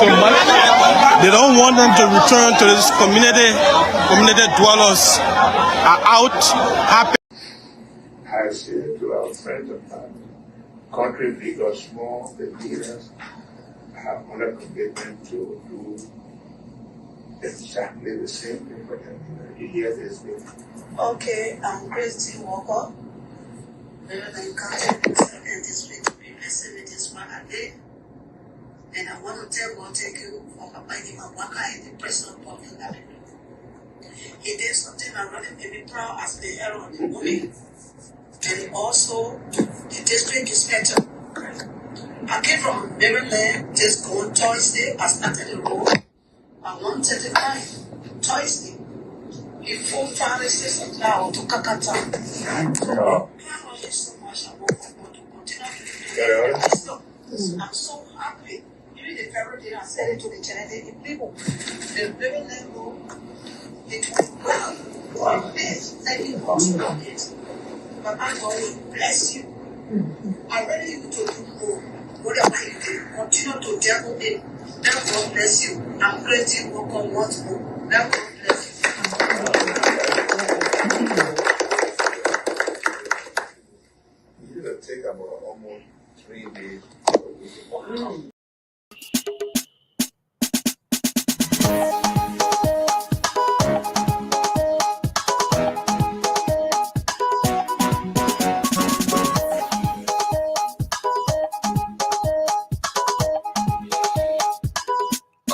come back. They don't want them to return to this community. Community dwellers are out happy. I say to our friends of ours, country big or small, the leaders have under commitment to do exactly the same thing for them. You hear this thing? Okay, I'm Christy Walker. Maryland County and District representing this one a day. And I want to tell God, thank you for providing my worker in the president of the Gambia. He did something that really made me proud as the hero of the woman. And also the district inspector. I came from Maryland, just going Thursday. I started the road at 1:35 Thursday. Before Friday 6 o'clock to Kakata. No. I love you so much. I want God to continue to do this. I'm so happy. Even the very day I said it to the Chinese people, the very level, it went well. Wow. Yes, thank you for doing it. But I God will bless you. I ready you to do more. Whatever you do, continue to devil in. Let God bless you. I'm crazy. Work on once more. Let God bless you. It'll take about almost 3 days.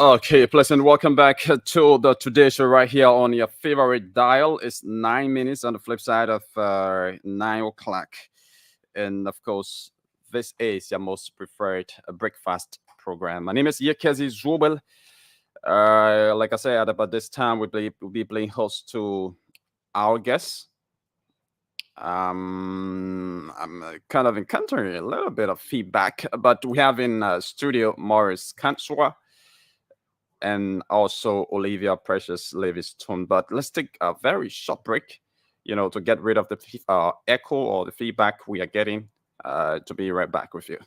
Okay, pleasant welcome back to the Today Show right here on your favorite dial. It's 9 minutes on the flip side of 9 o'clock. And of course, this is your most preferred breakfast program. My name is Yekezi Zubel. Like I said, about this time, we'll be playing host to our guests. I'm kind of encountering a little bit of feedback, but we have in studio Morris Kanswa and also Olivia Precious Livingstone. But let's take a very short break, to get rid of the echo or the feedback we are getting. To be right back with you.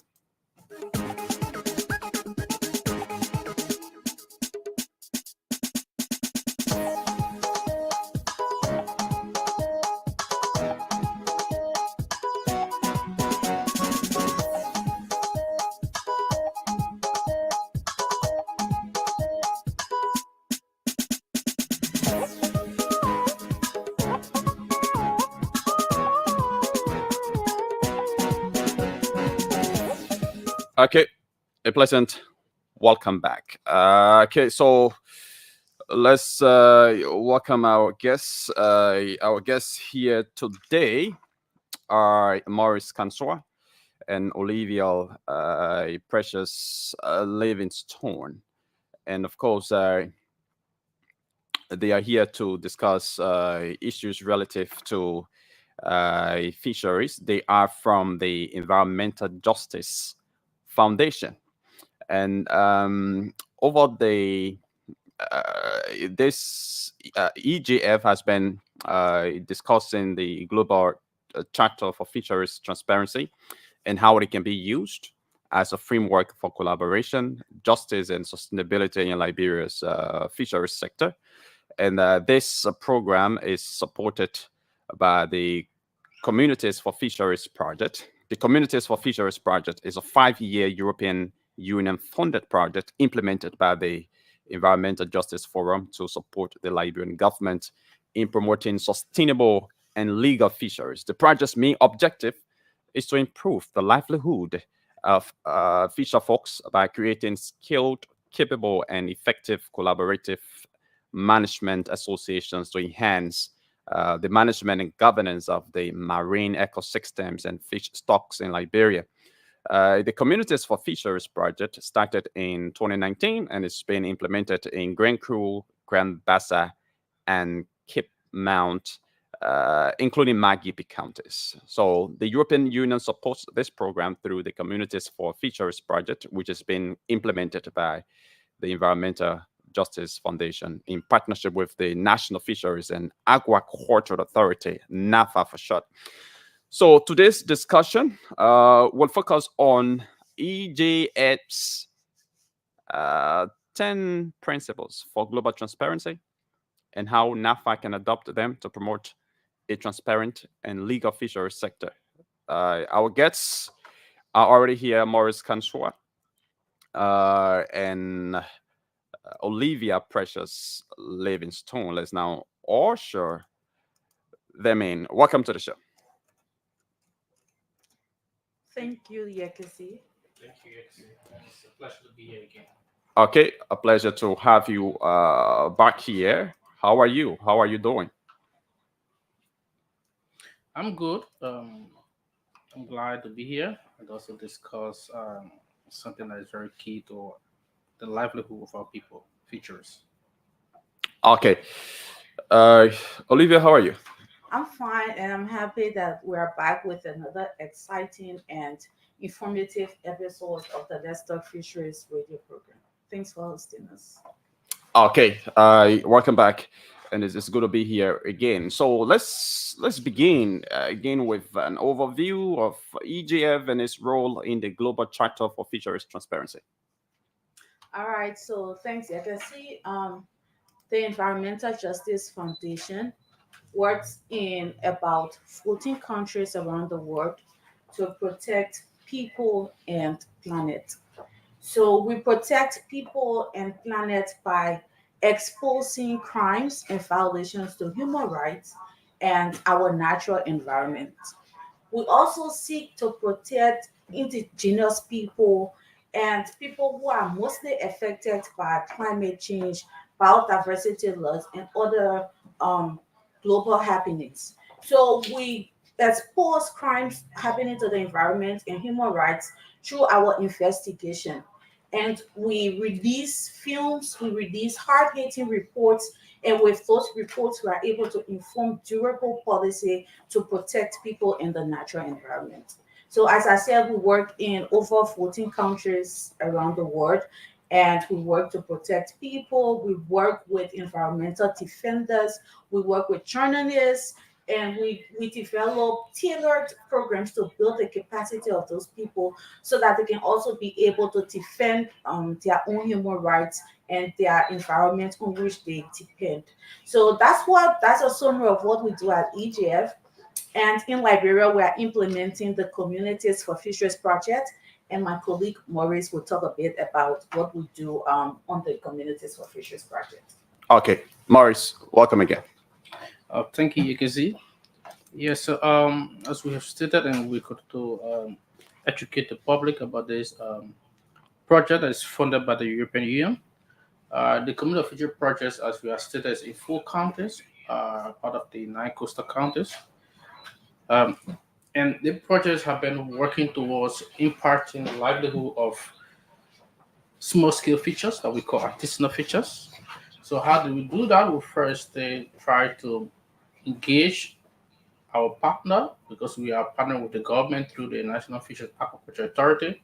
Okay, a pleasant welcome back. Okay, so let's welcome our guests. Our guests here today are Morris Kanswa and Olivia Precious Livingstone. And of course, they are here to discuss issues relative to fisheries. They are from the Environmental Justice Foundation, and over the this EJF has been discussing the global charter for fisheries transparency and how it can be used as a framework for collaboration, justice, and sustainability in Liberia's fisheries sector. And this program is supported by the Communities for Fisheries Project. The Communities for Fisheries Project is a 5-year European Union-funded project implemented by the Environmental Justice Forum to support the Liberian government in promoting sustainable and legal fisheries. The project's main objective is to improve the livelihood of fisher folks by creating skilled, capable, and effective collaborative management associations to enhance the management and governance of the marine ecosystems and fish stocks in Liberia. The Communities for Fisheries project started in 2019 and it's been implemented in Grand Cru, Grand Bassa, and Cape Mount, including Magipi counties. So the European Union supports this program through the Communities for Fisheries project, which has been implemented by the Environmental Justice Foundation in partnership with the National Fisheries and Aquaculture Authority, NAFA for short. So today's discussion will focus on EJF's 10 principles for global transparency and how NAFA can adopt them to promote a transparent and legal fisheries sector. Our guests are already here: Maurice Kanshwa and Olivia Precious Livingstone. Let's now usher them in. Welcome to the show. Thank you, Yekisi. Thank you. It's a pleasure to be here again. Okay, a pleasure to have you back here. How are you? How are you doing? I'm good. I'm glad to be here and also discuss something that is very key to the livelihood of our people, futures. Okay. Olivia, how are you? I'm fine, and I'm happy that we're back with another exciting and informative episode of the Let's Talk Fisheries radio program. Thanks for hosting us. Okay. Welcome back, and it's good to be here again. So let's begin again with an overview of EGF and its role in the Global Charter for Fisheries Transparency. All right, so thanks, Yekisi. The Environmental Justice Foundation works in about 14 countries around the world to protect people and planet. So we protect people and planet by exposing crimes and violations to human rights and our natural environment. We also seek to protect indigenous people and people who are mostly affected by climate change, biodiversity loss, and other um, global happenings. So we expose crimes happening to the environment and human rights through our investigation. And we release films, we release hard hitting reports, and with those reports, we are able to inform durable policy to protect people in the natural environment. So, as I said, we work in over 14 countries around the world, and we work to protect people. We work with environmental defenders, we work with journalists, and we develop tailored programs to build the capacity of those people so that they can also be able to defend their own human rights and their environment on which they depend. So that's a summary of what we do at EGF. And in Liberia, we are implementing the Communities for Fisheries project. And my colleague Maurice will talk a bit about what we do on the Communities for Fisheries project. Okay, Maurice, welcome again. Thank you, Yekezi. Yes, so as we have stated, and we could to educate the public about this project that is funded by the European Union. The Community of Future projects, as we have stated, is in 4 counties, out of the 9 coastal counties. Um, and the projects have been working towards imparting the livelihood of small scale features that we call artisanal features. So how do we do that? We first try to engage our partner because we are partnering with the government through the National Fisheries Aquaculture Authority.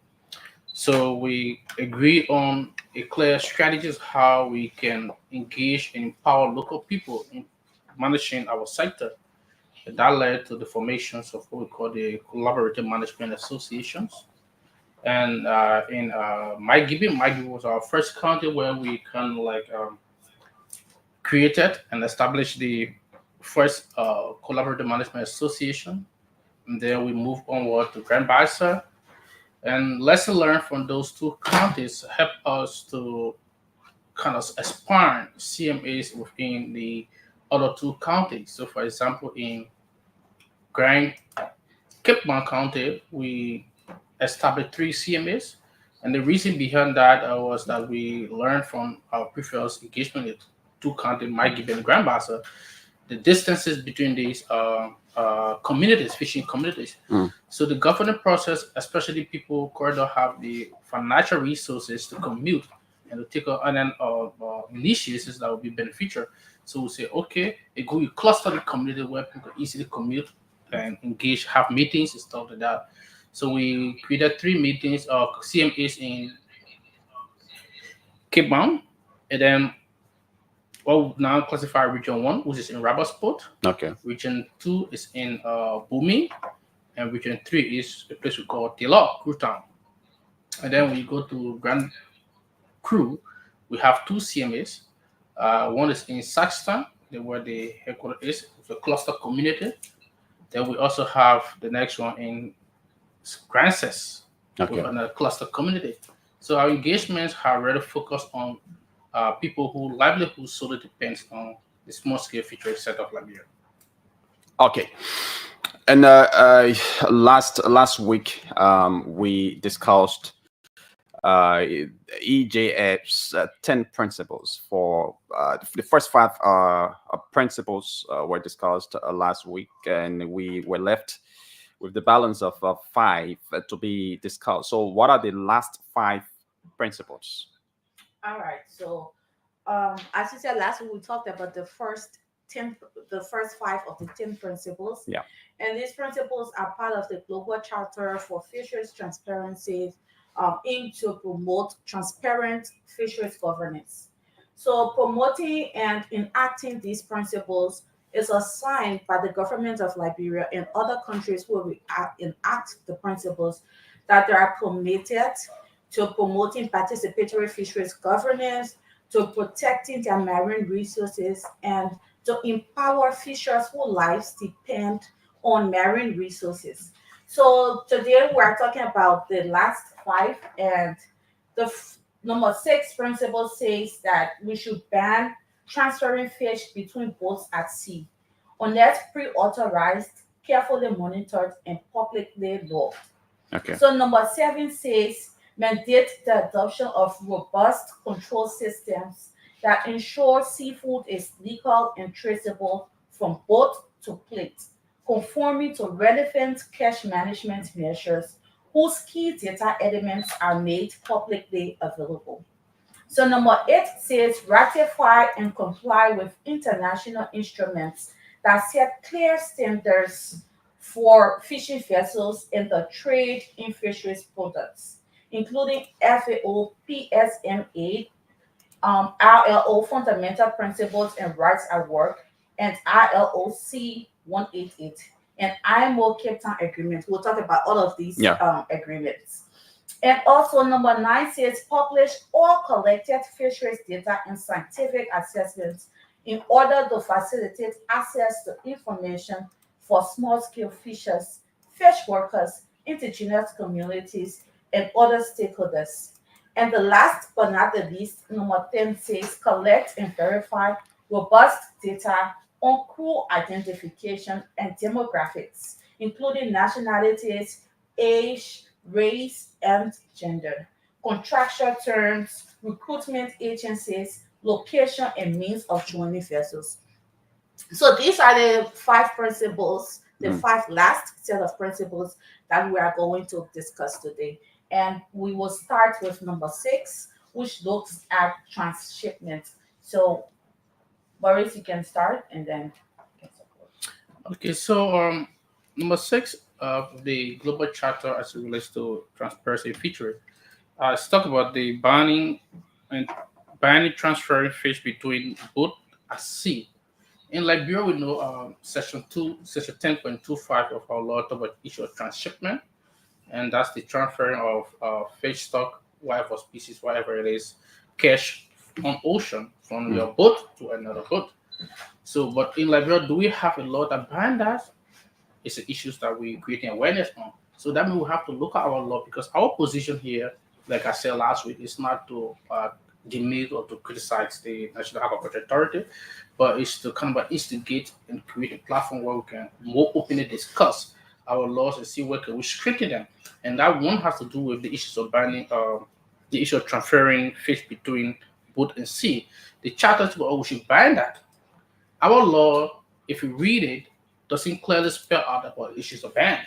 So we agree on a clear strategy of how we can engage and empower local people in managing our sector. That led to the formations of what we call the Collaborative Management Associations. And in Maigibi was our first county where we kind of like created and established the first Collaborative Management Association. And then we moved onward to Grand Bassa. And lesson learned from those 2 counties help us to kind of expand CMAs within the other 2 counties. So, for example, in Grand Cape Town County, we established 3 CMAs. And the reason behind that was that we learned from our previous engagement with 2 counties, Maigibi and Grand Bassa, the distances between these communities, fishing communities. So the governing process, especially people who don't have the financial resources to commute and to take initiatives that will be beneficial. So we say, okay, a good cluster the community where people can easily commute and engage, have meetings and stuff like that. So we created 3 meetings of CMAs in Cape Town, and then well, now classify Region 1, which is in Rabasport. Okay. Region 2 is in Bumi, and Region 3 is a place we call Tilo, Crutown. And then we go to Grand crew, we have two CMAs. One is in Saxton, where the headquarters is, the cluster community. Then we also have the next one in Francis, Okay. with a cluster community. So our engagements are really focused on people whose livelihood solely depends on the small scale fisheries set of Liberia. Okay. And last week, we discussed EJF's 10 principles for the first 5 principles were discussed last week, and we were left with the balance of 5 to be discussed. So, what are the last 5 principles? All right. So, as you said last week, we talked about the first 5 of the 10 principles. Yeah. And these principles are part of the Global Charter for Fisheries Transparency, aimed to promote transparent fisheries governance. So, promoting and enacting these principles is assigned by the government of Liberia and other countries who will enact the principles that they are committed to promoting participatory fisheries governance, to protecting their marine resources, and to empower fishers whose lives depend on marine resources. So today we're talking about the last 5, and number 6 principle says that we should ban transferring fish between boats at sea unless pre-authorized, carefully monitored, and publicly logged. Okay. So number 7 says mandate the adoption of robust control systems that ensure seafood is legal and traceable from boat to plate, conforming to relevant cash management measures whose key data elements are made publicly available. So number 8 says ratify and comply with international instruments that set clear standards for fishing vessels and the trade in fisheries products, including FAO, PSMA, ILO Fundamental Principles and Rights at Work, and ILO C 188, and IMO Cape Town Agreement. We'll talk about all of these agreements. And also, number 9 says publish all collected fisheries data and scientific assessments in order to facilitate access to information for small-scale fishers, fish workers, indigenous communities, and other stakeholders. And the last but not the least, number 10 says collect and verify robust data on crew identification and demographics, including nationalities, age, race, and gender, contractual terms, recruitment agencies, location, and means of joining vessels. So these are the 5 principles, the 5 last set of principles that we are going to discuss today. And we will start with number 6, which looks at transshipment. So, Boris, you can start and then. Okay, so number 6 of the Global Charter as it relates to transparency feature, let's talk about the banning transferring fish between boat at sea. In Liberia, we know Section 10.25 of our law talk about issue of transshipment, and that's the transferring of fish stock, whatever species, whatever it is, cash on ocean from your boat to another boat. So, but in Liberia, do we have a law that ban that? It's the issues that we're creating awareness on. So that means we have to look at our law, because our position here, like I said last week, is not to demean or to criticize the National Aquaculture Authority, but it's to kind of instigate and create a platform where we can more openly discuss our laws and see where can we strengthen them. And that one has to do with the issues of banning, the issue of transferring fish between boat and sea. The charter says, oh, we should ban that. Our law, if you read it, doesn't clearly spell out about issues of ban.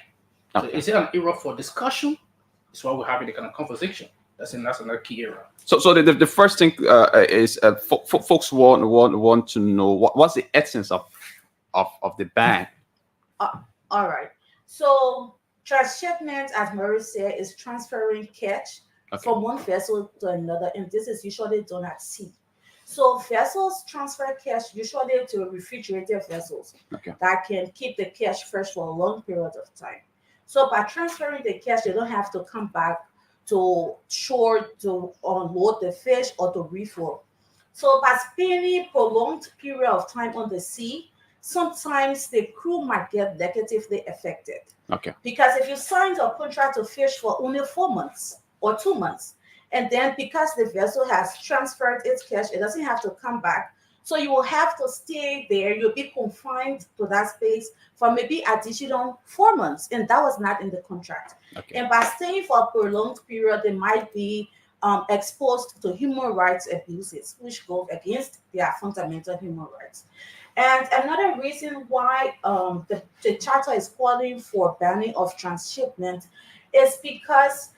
So is it an area for discussion? It's why we're having the kind of conversation. That's another key area. So the first thing is folks want to know what's the essence of the ban. All right. So transshipment, as Maurice said, is transferring catch from one vessel to another, and this is usually done at sea. So vessels transfer cash usually to refrigerated vessels that can keep the cash fresh for a long period of time. So by transferring the cash, they don't have to come back to shore to unload the fish or to refuel. So by spending prolonged period of time on the sea, sometimes the crew might get negatively affected. Okay. Because if you signed a contract to fish for only 4 months or 2 months, and then because the vessel has transferred its cash, it doesn't have to come back. So you will have to stay there. You'll be confined to that space for maybe additional 4 months, and that was not in the contract. Okay. And by staying for a prolonged period, they might be exposed to human rights abuses, which go against their fundamental human rights. And another reason why the charter is calling for banning of transshipment is because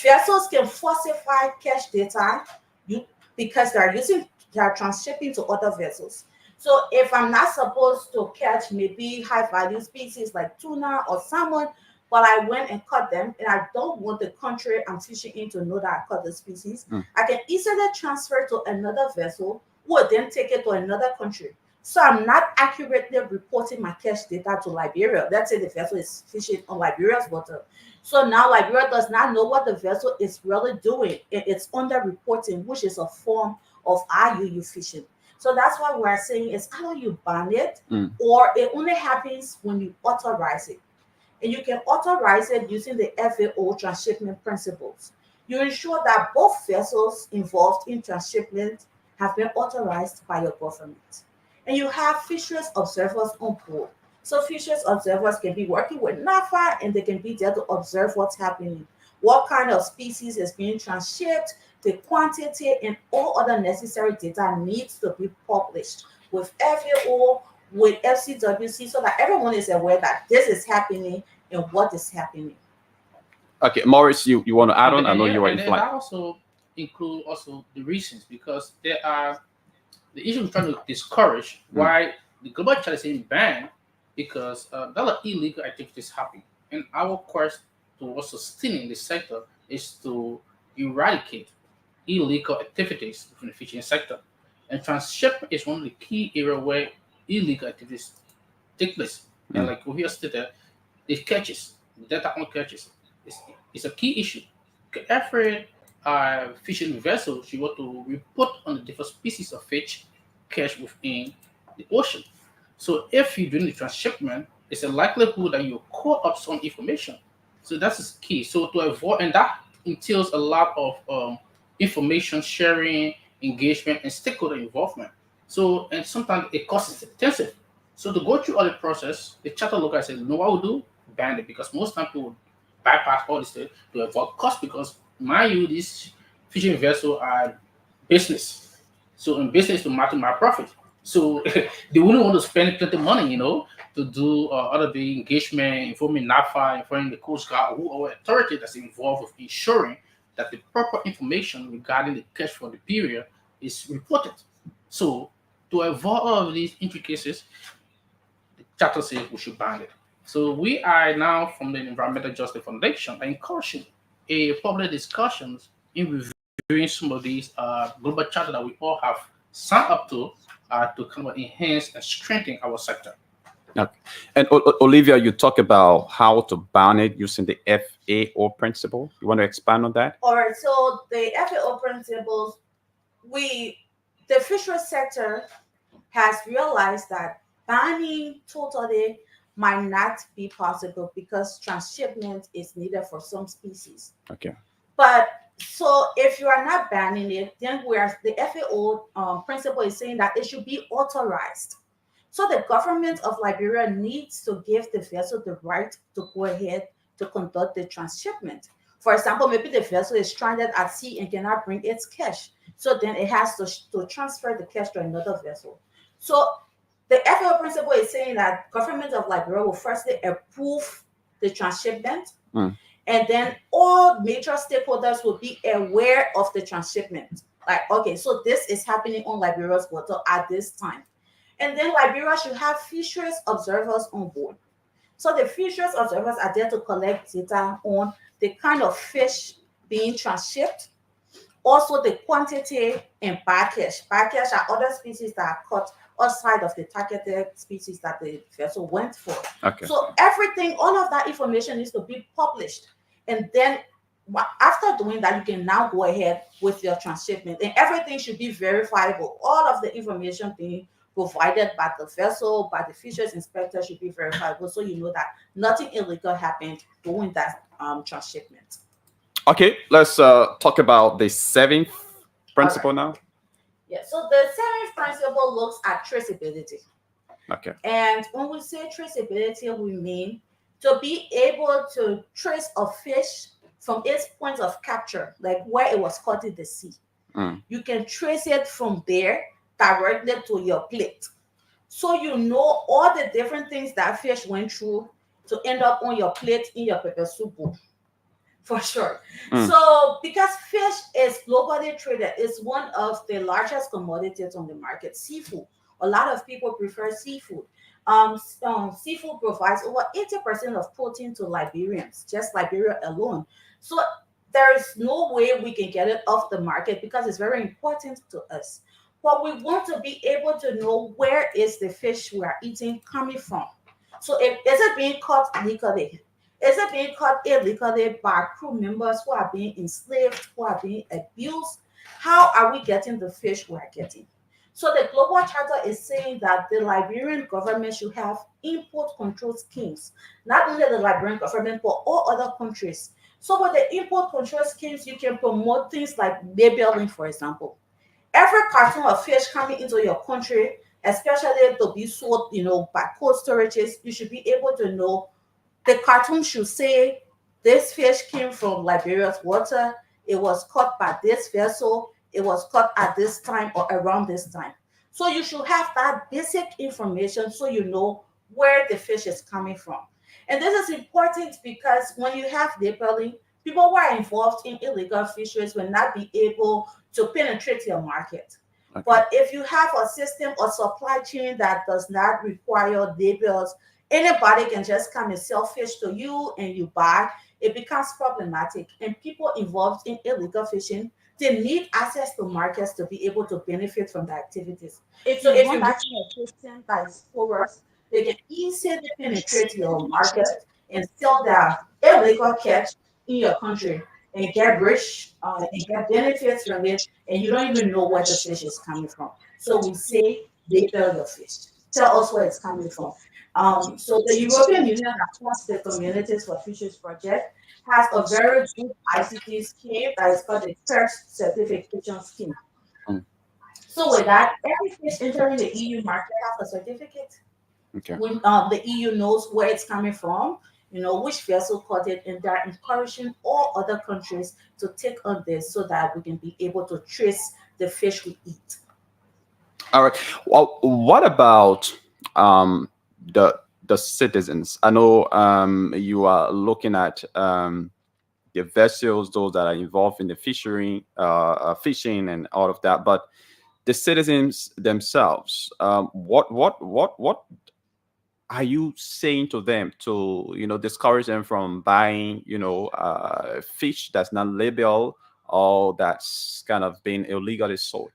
vessels can falsify cache data you, because they are transshipping to other vessels. So if I'm not supposed to catch maybe high value species like tuna or salmon, but I went and caught them and I don't want the country I'm fishing in to know that I caught the species, I can easily transfer to another vessel who will then take it to another country. So I'm not accurately reporting my cache data to Liberia. Let's say the vessel is fishing on Liberia's water. So now Liberia does not know what the vessel is really doing. It's under reporting, which is a form of IUU fishing. So that's why we're saying is either you ban it or it only happens when you authorize it. And you can authorize it using the FAO transshipment principles. You ensure that both vessels involved in transshipment have been authorized by your government. And you have fisheries observers on board. So fisheries observers can be working with NAFA and they can be there to observe what's happening, what kind of species is being transshipped, the quantity, and all other necessary data needs to be published with FAO, with FCWC, so that everyone is aware that this is happening and what is happening. Okay, Morris, you want to add on? I know you were in and flight. that also include also the reasons, because there are the issue we're trying to discourage why the global challenge is saying ban, because there are illegal activities happening. And our quest towards sustaining the sector is to eradicate illegal activities from the fishing sector. And transshipment is one of the key areas where illegal activities take place. And like we have stated, the catches, the data on catches, is a key issue. Every fishing vessel should want to report on the different species of fish catch within the ocean. So if you're doing the transshipment, it's a likelihood that you call up some information. So that's key. So to avoid, and that entails a lot of information sharing, engagement, and stakeholder involvement. So, and sometimes it costs extensive. So to go through all the process, the charter looker said, "No, what we'll do, ban it," because most time people bypass all this to avoid cost, because mind you, these fishing vessels are business. So in business to maximize profit. So they wouldn't want to spend plenty of money, to do other the engagement, informing NAFA, informing the Coast Guard, or authority that's involved with ensuring that the proper information regarding the catch for the period is reported. So to avoid all of these intricacies, the charter says we should ban it. So we are now from the Environmental Justice Foundation encouraging a public discussions in reviewing some of these global charter that we all have signed up to kind of enhance and strengthen our sector. Okay. And Olivia, you talk about how to ban it using the FAO principle. You want to expand on that? All right. So the FAO principles, the fisheries sector has realized that banning totally might not be possible because transshipment is needed for some species. Okay. But so if you are not banning it, then whereas the FAO principle is saying that it should be authorized. So the government of Liberia needs to give the vessel the right to go ahead to conduct the transshipment. For example, maybe the vessel is stranded at sea and cannot bring its cash. So then it has to transfer the cash to another vessel. So the FAO principle is saying that government of Liberia will firstly approve the transshipment, and then all major stakeholders will be aware of the transshipment. Like, okay, so this is happening on Liberia's water at this time. And then Liberia should have fisheries observers on board. So the fisheries observers are there to collect data on the kind of fish being transshipped, also the quantity and bycatch. Bycatch are other species that are caught outside of the targeted species that the vessel went for. Okay. So everything, all of that information needs to be published. And then after doing that, you can now go ahead with your transshipment, and everything should be verifiable. All of the information being provided by the vessel, by the fisheries inspector, should be verifiable, so you know that nothing illegal happened during that transshipment. Okay, let's talk about the seventh All right. principle now. Yeah. So the seventh principle looks at traceability. Okay. And when we say traceability, we mean to be able to trace a fish from its point of capture, like where it was caught in the sea. Mm. You can trace it from there directly to your plate. So you know all the different things that fish went through to end up on your plate in your pepper soup bowl. For sure. Mm. So, because fish is globally traded, it's one of the largest commodities on the market. Seafood. A lot of people prefer seafood. Seafood provides over 80% of protein to Liberians, just Liberia alone. So, there is no way we can get it off the market because it's very important to us. But we want to be able to know where is the fish we are eating coming from. So, if is it being caught legally? Is it being caught illegally by crew members who are being enslaved, who are being abused? How are we getting the fish we are getting? So the Global Charter is saying that the Liberian government should have import control schemes, not only the Liberian government, but all other countries. So with the import control schemes, you can promote things like labeling, for example. Every carton of fish coming into your country, especially to be sold, by cold storages, you should be able to know the cartoon should say this fish came from Liberia's water. It was caught by this vessel. It was caught at this time or around this time. So you should have that basic information so you know where the fish is coming from. And this is important because when you have labeling, people who are involved in illegal fisheries will not be able to penetrate your market. Okay. But if you have a system or supply chain that does not require labels, anybody can just come and sell fish to you and you buy. It becomes problematic. And people involved in illegal fishing, they need access to markets to be able to benefit from the activities. So if you run a system that is porous, they can easily penetrate your market and sell their illegal catch in your country and get rich and get benefits from it, and you don't even know where the fish is coming from. So we say label your fish. Tell us where it's coming from. So the European Union, that funds the Communities for Fisheries Project, has a very good ICT scheme that is called the First Certification Scheme. Mm. So with that, every fish entering the EU market has a certificate. Okay. When the EU knows where it's coming from, which vessel caught it, and they're encouraging all other countries to take on this so that we can be able to trace the fish we eat. All right. Well, what about the citizens? I know you are looking at the vessels, those that are involved in the fishery, fishing, and all of that. But the citizens themselves, what are you saying to them to discourage them from buying fish that's not labeled or that's kind of been illegally sold?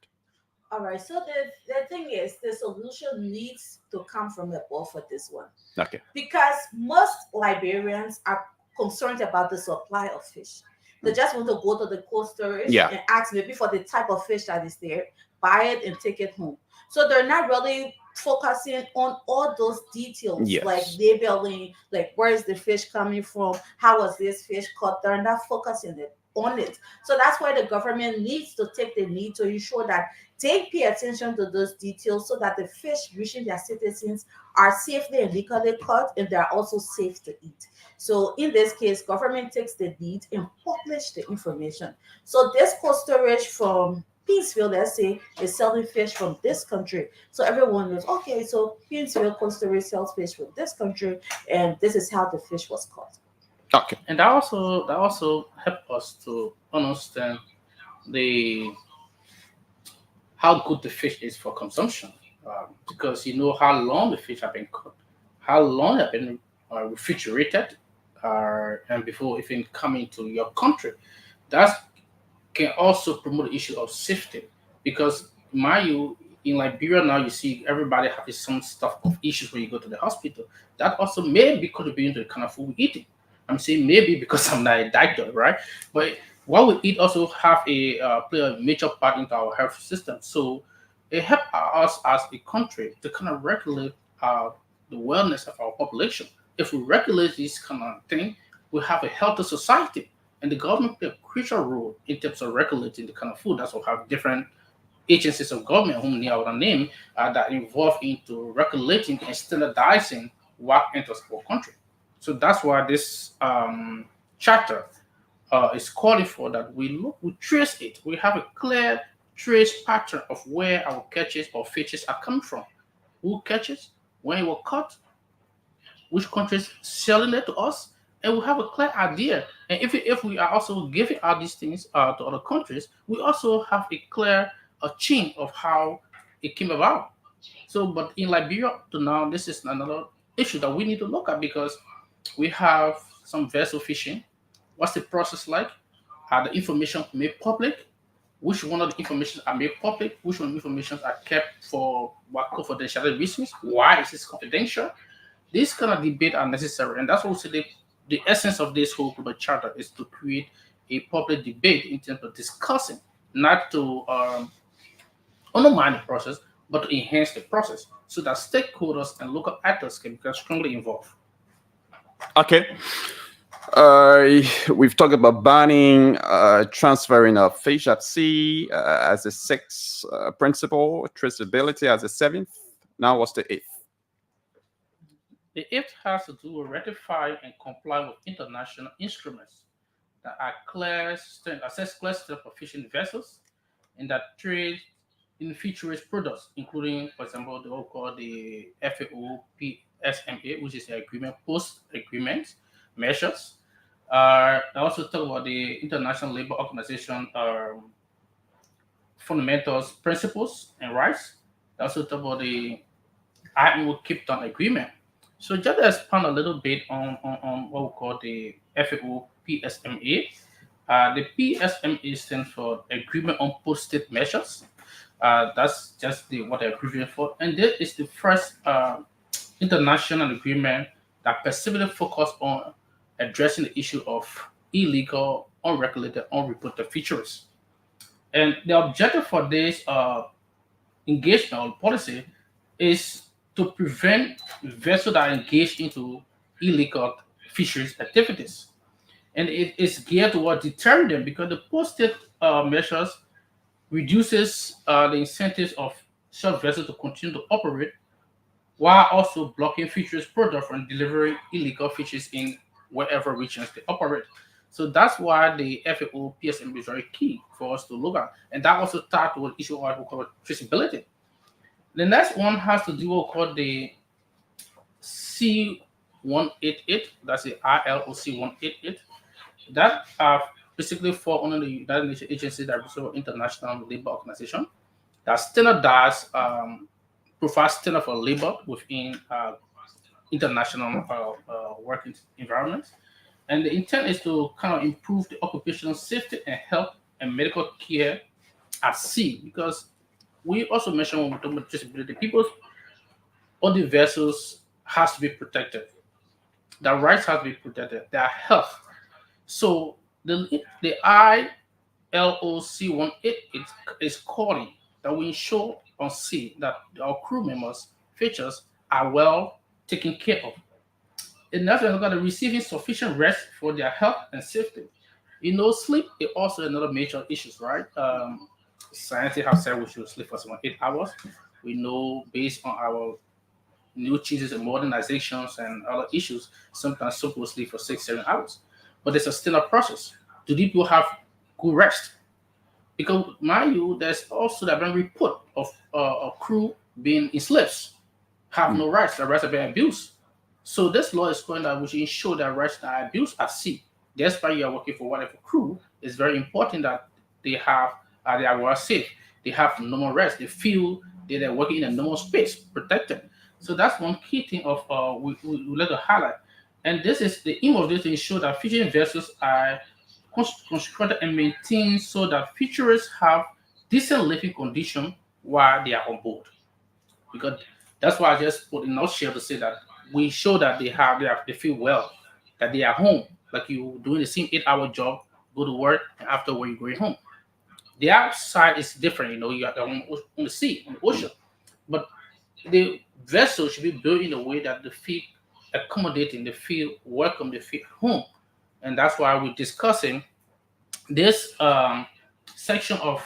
All right. So the thing is, the solution needs to come from above for this one. Okay. Because most Liberians are concerned about the supply of fish. They just want to go to the cold storage and ask maybe for the type of fish that is there, buy it and take it home. So they're not really focusing on all those details like labeling, like where is the fish coming from, how was this fish caught. They're not focusing on it. So that's why the government needs to take the lead to ensure that they pay attention to those details so that the fish reaching their citizens are safely and legally caught and they're also safe to eat. So in this case, government takes the lead and publish the information. So this cold storage from Peaceville, let's say, is selling fish from this country. So everyone knows, okay, so Peaceville cold storage sells fish from this country, and this is how the fish was caught. Okay. And that also help us to understand the how good the fish is for consumption, because you know how long the fish have been cooked, how long have been refrigerated, and before even coming to your country. That can also promote the issue of safety, because mind you, in Liberia now you see everybody having some stuff of issues when you go to the hospital. That also may be contributing to the kind of food we're eating. I'm saying maybe because I'm not a doctor, right? But what we eat also have a play a major part into our health system. So it helps us as a country to kind of regulate uh, the wellness of our population. If we regulate this kind of thing, we have a healthy society, and the government play a crucial role in terms of regulating the kind of food. That's why we have different agencies of government, whom they are name, that involve into regulating and standardizing what enters our country. So that's why this charter is calling for that we trace it. We have a clear trace pattern of where our catches or fishes are coming from, who catches, when it was caught, which countries selling it to us, and we have a clear idea. And if we are also giving out these things to other countries, we also have a clear chain of how it came about. So, but in Liberia to now, this is another issue that we need to look at because we have some vessel fishing. What's the process like? Are the information made public? Which one of the information are made public? Which one of the information are kept for what confidentiality reasons? Why is this confidential? This kind of debate are necessary, and that's also the essence of this whole global charter is to create a public debate in terms of discussing, not to undermine the process, but to enhance the process so that stakeholders and local actors can become strongly involved. Okay. We've talked about banning transferring of fish at sea as a sixth principle, traceability as a seventh. Now, what's the eighth? The eighth has to do with ratify and comply with international instruments that are clear, assess clear steps for fishing vessels and that trade in fisheries products, including, for example, the what called the FAO PSMA, which is the agreement post agreement measures. I also talk about the International Labour Organization fundamentals, principles, and rights. I also talk about the IMO Cape Town Agreement. So just to expand a little bit on what we call the FAO PSMA. The PSMA stands for Agreement on Post-State Measures. That's just what the abbreviation for. And this is the first international agreement that specifically focus on addressing the issue of illegal, unregulated, unreported fisheries. And the objective for this engagement or policy is to prevent vessels that are engaged into illegal fisheries activities. And it is geared toward deterring them because the post-state measures reduces the incentives of such vessels to continue to operate while also blocking fisheries product from delivering illegal fishes in wherever regions they operate. So that's why the FAO PSM is very key for us to look at. And that also starts with issue of what we call traceability. The next one has to do with called the C188, that's the ILOC 188. That basically fall under the United Nations Agency that represents International Labour Organization that standardize provide standard for labor within international working environments. And the intent is to kind of improve the occupational safety and health and medical care at sea because we also mentioned when we talk about disability, people's on the vessels has to be protected. Their rights have to be protected. Their health. So the ILOC 188 is calling that we ensure on sea that our crew members' features are well taken care of. And that's when they're receiving sufficient rest for their health and safety. Sleep is also another major issue, right? Scientists have said we should sleep for 8 hours. We know based on our new changes and modernizations and other issues, sometimes some people sleep for 6, 7 hours. But it's a still a process. Do people have good rest? Because mind you, there's also that been report of a crew being enslaved, have no rights, the rights are being abused. So this law is going that we should ensure that rights are abused at sea. That's why you are working for whatever crew. It's very important that they are well safe. They have normal rest. They feel that they're working in a normal space, protected. So that's one key thing of we like to highlight. And this is the aim of this to ensure that fishing vessels are constructed and maintained so that fisheries have decent living condition while they are on board. Because that's why I just put in nutshell to say that we show that they feel well, that they are home, like you doing the same 8 hour job, go to work, and afterward you're going home. The outside is different, you are on the sea, on the ocean. But the vessel should be built in a way that they feel accommodating, they feel welcome, they feel home. And that's why we're discussing this section of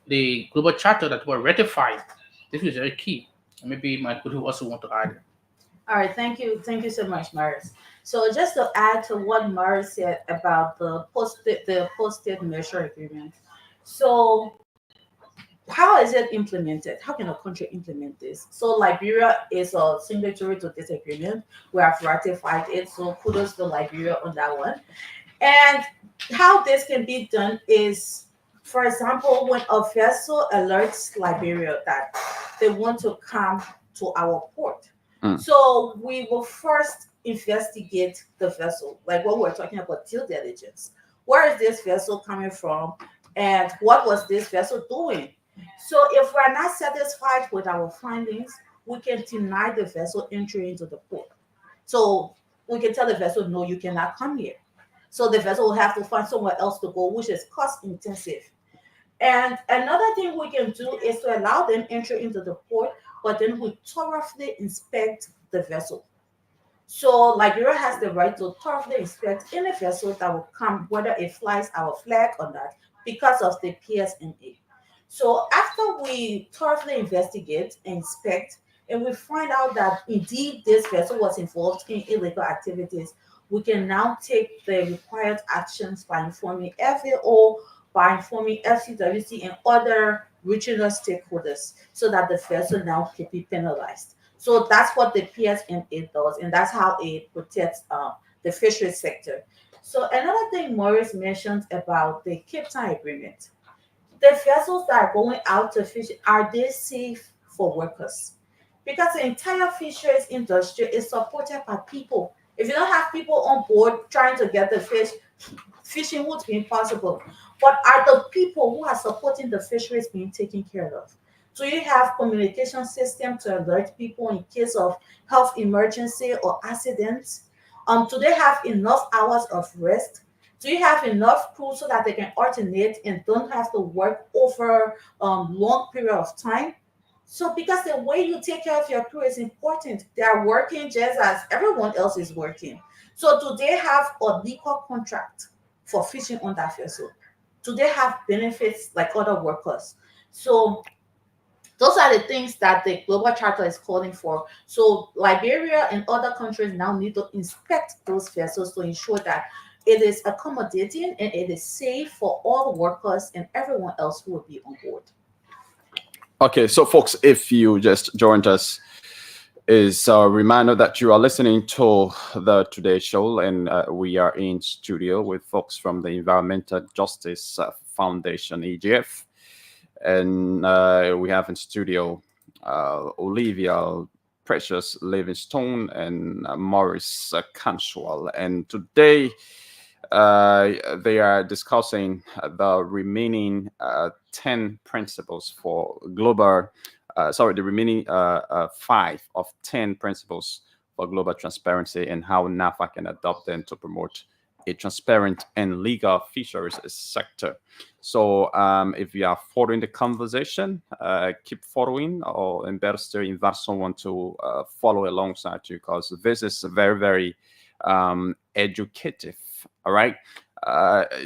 the global charter that were ratified. This is very key. And maybe Michael who also want to add. All right, thank you so much, Maris. So just to add to what Maris said about the posted measure agreement. So how is it implemented? How can a country implement this? So Liberia is a signatory to this agreement. We have ratified it. So kudos to Liberia on that one. And how this can be done is, for example, when a vessel alerts Liberia that they want to come to our port, Mm. so we will first investigate the vessel, like what we're talking about due diligence. Where is this vessel coming from? And what was this vessel doing? So if we're not satisfied with our findings, we can deny the vessel entry into the port. So we can tell the vessel, no, you cannot come here. So the vessel will have to find somewhere else to go, which is cost intensive. And another thing we can do is to allow them entry into the port, but then we thoroughly inspect the vessel. So Liberia has the right to thoroughly inspect any vessel that will come, whether it flies our flag or not, because of the PSNA. So after we thoroughly investigate, inspect, and we find out that indeed this vessel was involved in illegal activities, we can now take the required actions by informing FAO, by informing FCWC and other regional stakeholders so that the vessel now can be penalized. So that's what the PSNA does, and that's how it protects the fisheries sector. So another thing Maurice mentioned about the Cape Town Agreement, the vessels that are going out to fish, are they safe for workers? Because the entire fisheries industry is supported by people. If you don't have people on board trying to get the fish, fishing would be impossible. But are the people who are supporting the fisheries being taken care of? Do you have communication system to alert people in case of health emergency or accidents? Do they have enough hours of rest? Do you have enough crew so that they can alternate and don't have to work over long period of time? So because the way you take care of your crew is important, they are working just as everyone else is working. So do they have a legal contract for fishing on that vessel? Do they have benefits like other workers? So those are the things that the global charter is calling for. So Liberia and other countries now need to inspect those vessels to ensure that it is accommodating and it is safe for all workers and everyone else who will be on board. Okay, so folks, if you just joined us, is a reminder that you are listening to the Today Show, and we are in studio with folks from the Environmental Justice Foundation, EGF, and we have in studio Olivia Precious Livingstone and Maurice Canswell, and today they are discussing the remaining 10 principles for global, the remaining 5 of 10 principles for global transparency and how NAFA can adopt them to promote a transparent and legal fisheries sector. So if you are following the conversation, keep following, or and better still, invite someone to follow alongside you, because this is very, very educative. All right.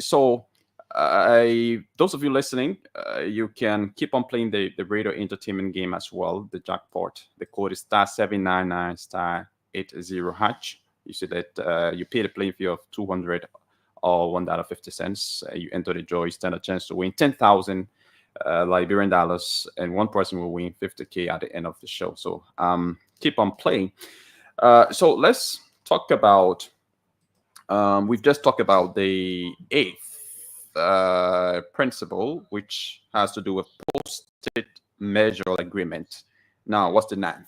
So those of you listening, you can keep on playing the radio entertainment game as well, the jackpot. The code is *799 *80#. You see that you pay the playing fee of 200 or $1.50. You enter the draw, you stand a chance to win 10,000 Liberian dollars, and one person will win 50K at the end of the show. So keep on playing. So let's talk about. We've just talked about the 8th principle, which has to do with posted measure agreement. Now, what's the 9th?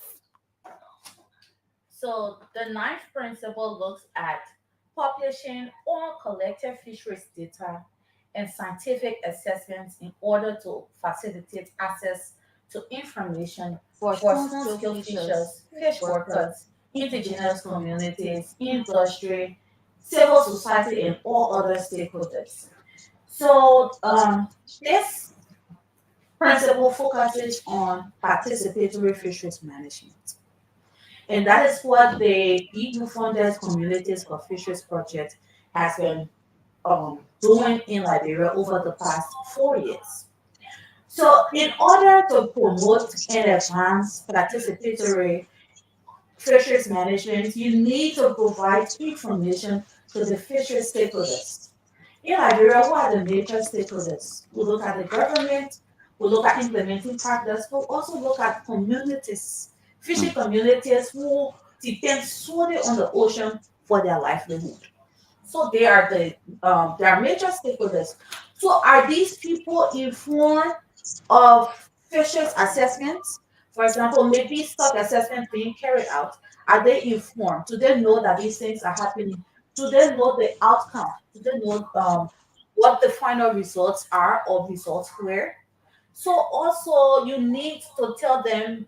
So the ninth principle looks at publishing all collected fisheries data and scientific assessments in order to facilitate access to information for small-scale fishers, fish workers, indigenous communities, industry, civil society, and all other stakeholders. So this principle focuses on participatory fisheries management. And that is what the EU funded Communities for Fisheries project has been doing in Liberia over the past 4 years. So, in order to promote and advance participatory fisheries management, you need to provide information to the fisheries stakeholders. In Liberia, who are the major stakeholders? We look at the government, we look at implementing partners, but also look at communities, fishing Mm. communities who depend solely on the ocean for their livelihood. So they are major stakeholders. So are these people informed of fisheries assessments? For example, maybe stock assessment being carried out. Are they informed? Do they know that these things are happening? Do they know the outcome? Do they know what the final results are or results were? So also you need to tell them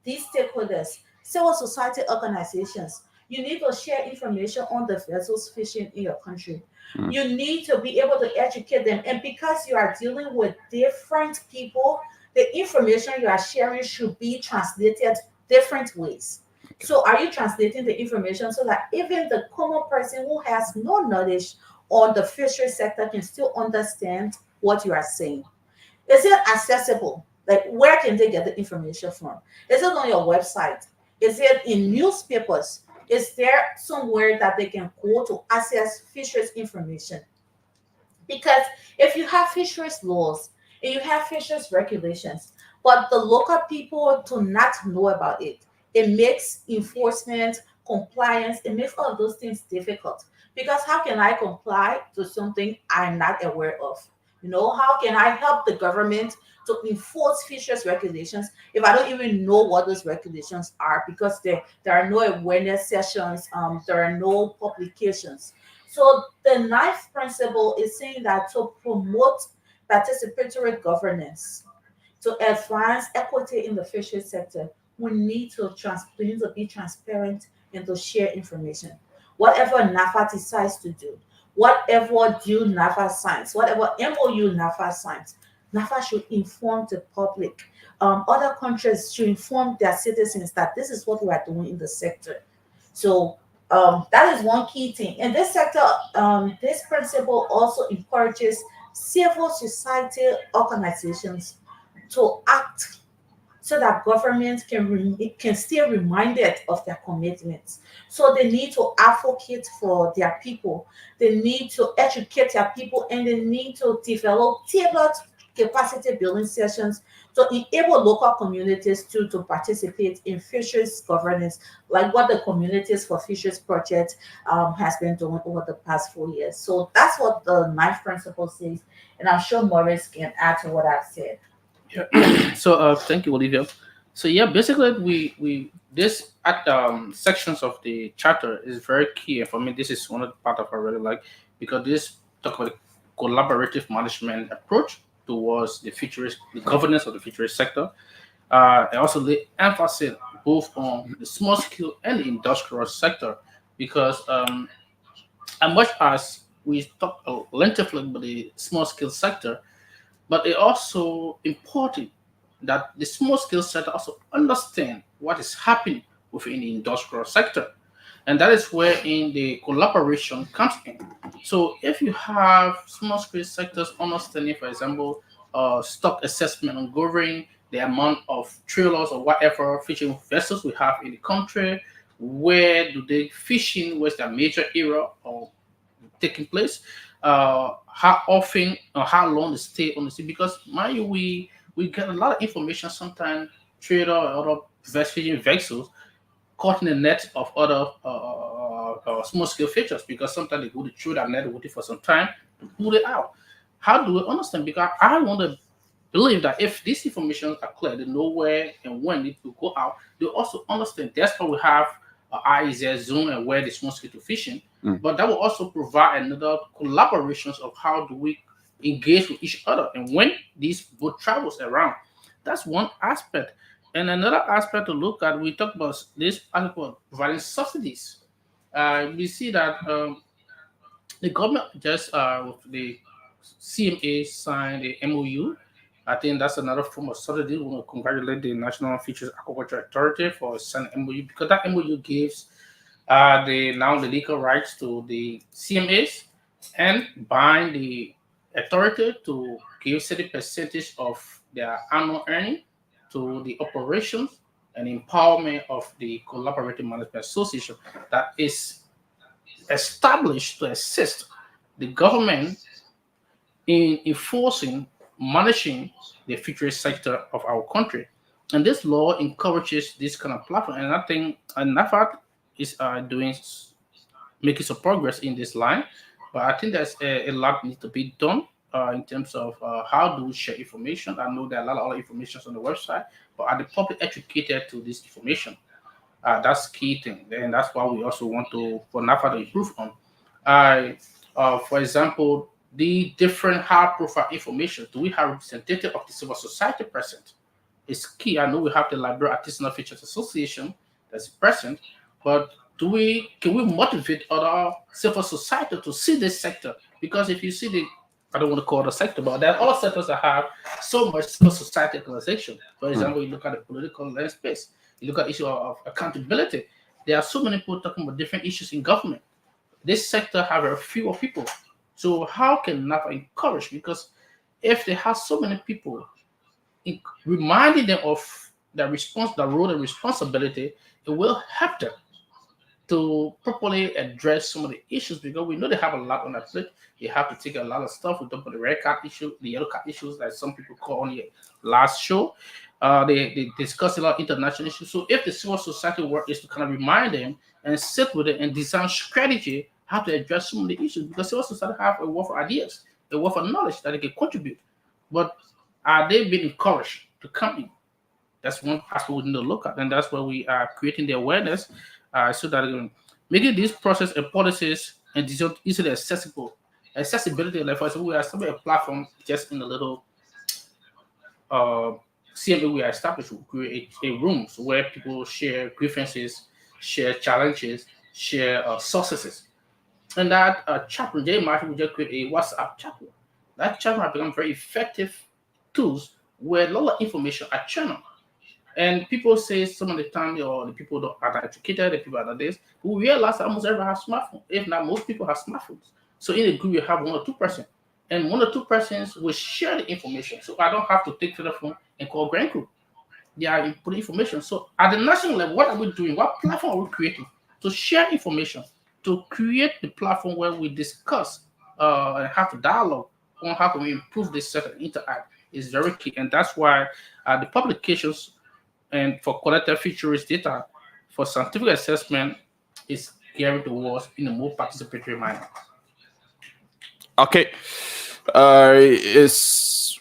these stakeholders, civil society organizations, you need to share information on the vessels fishing in your country. Mm. You need to be able to educate them. And because you are dealing with different people, the information you are sharing should be translated different ways. Okay. So are you translating the information so that even the common person who has no knowledge on the fishery sector can still understand what you are saying? Is it accessible? Like, where can they get the information from? Is it on your website? Is it in newspapers? Is there somewhere that they can go to access fisheries information? Because if you have fisheries laws and you have fisheries regulations, but the local people do not know about it, it makes enforcement, compliance, it makes all of those things difficult. Because how can I comply to something I'm not aware of? How can I help the government to enforce fisheries regulations if I don't even know what those regulations are? Because there are no awareness sessions, there are no publications. So the ninth principle is saying that to promote participatory governance, to advance equity in the fisheries sector, we need to be transparent and to share information. Whatever NAFA decides to do, whatever deal NAFA signs, whatever MOU NAFA signs, NAFA should inform the public. Other countries should inform their citizens that this is what we are doing in the sector. So that is one key thing. In this sector, this principle also encourages civil society organizations to act so that governments can stay reminded of their commitments. So they need to advocate for their people. They need to educate their people, and they need to develop tailored capacity building sessions to enable local communities to participate in fisheries governance, like what the Communities for Fisheries project has been doing over the past 4 years. So that's what the ninth principle says, and I'm sure Maurice can add to what I've said. Yeah. So thank you, Olivia. So yeah, basically we this at sections of the charter is very key, and for me this is one of the part of I really like, because this talk about the collaborative management approach towards the governance of the futurist sector. And also the emphasis both on the small scale and the industrial sector, because as much as we talk lengthily about the small scale sector, but it also important that the small scale sector also understand what is happening within the industrial sector. And that is where in the collaboration comes in. So if you have small scale sectors understanding, for example, stock assessment on governing the amount of trailers or whatever fishing vessels we have in the country, where do they fishing, where's their major area or taking place, how often or how long they stay on the sea. Because mind you, we get a lot of information sometimes trader or other fishing vessels caught in the net of other small scale fishes, because sometimes they go to through that net waiting for some time to pull it out. How do we understand? Because I want to believe that if these information are clear, they know where and when it will go out. They also understand that's why we have IEZ zone and where they small scale to fishing. Mm. But that will also provide another collaborations of how do we engage with each other and when these boat travels around. That's one aspect. And another aspect to look at, we talk about this article providing subsidies. we see that the government just with the CMA signed the MOU. I think that's another form of solidarity. We want to congratulate the National Fisheries Aquaculture Authority for signing MOU because that MOU gives the now the legal rights to the CMAs and bind the authority to give certain percentage of their annual earning to the operations and empowerment of the Collaborative Management Association that is established to assist the government in enforcing, managing the fisheries sector of our country. And this law encourages this kind of platform. And I think NAFAD is doing making some progress in this line. But I think there's a lot needs to be done in terms of how do we share information. I know there are a lot of other information on the website, but are the public educated to this information? That's key thing, and that's why we also want to for NAFA to improve on. For example, the different high-profile information. Do we have representative of the civil society present? It's key. I know we have the Liberia Artisanal Features Association that's present, but can we motivate other civil society to see this sector? Because if you see I don't want to call it a sector, but there are other sectors that have so much civil society organization. For example, you look at the political landscape, you look at issue of accountability. There are so many people talking about different issues in government. This sector have a few people. So how can NAFA encourage? Because if they have so many people reminding them of the role and responsibility, it will help them to properly address some of the issues because we know they have a lot on their plate. They have to take a lot of stuff. We talk about the red card issue, the yellow card issues that some people call on the last show. They discuss a lot of international issues. So if the civil society work is to kind of remind them and sit with it and design strategy how to address some of the issues because civil society have a wealth of ideas, a wealth of knowledge that they can contribute. But are they being encouraged to come in? That's one aspect we need to look at, and that's why we are creating the awareness so that making this process and policies and easily accessible. Accessibility, like for example, we are starting a platform just in a little CMA we are established. We create a rooms where people share grievances, share challenges, share successes. And that chaplain, J Martin, will just create a WhatsApp chaplain. That chaplain has become very effective tools where a lot of information are channeled. And people say some of the time, the people that are educated, the people that are this, we realize that almost everyone has smartphones. If not, most people have smartphones. So in a group, you have 1 or 2%. And 1 or 2% will share the information. So I don't have to take to the phone and call Grand Group. They are putting information. So at the national level, what are we doing? What platform are we creating to share information, to create the platform where we discuss and have a dialogue on how can we improve this set and interact is very key. And that's why the publications and for collected fisheries data for scientific assessment is gearing towards in a more participatory manner. Okay.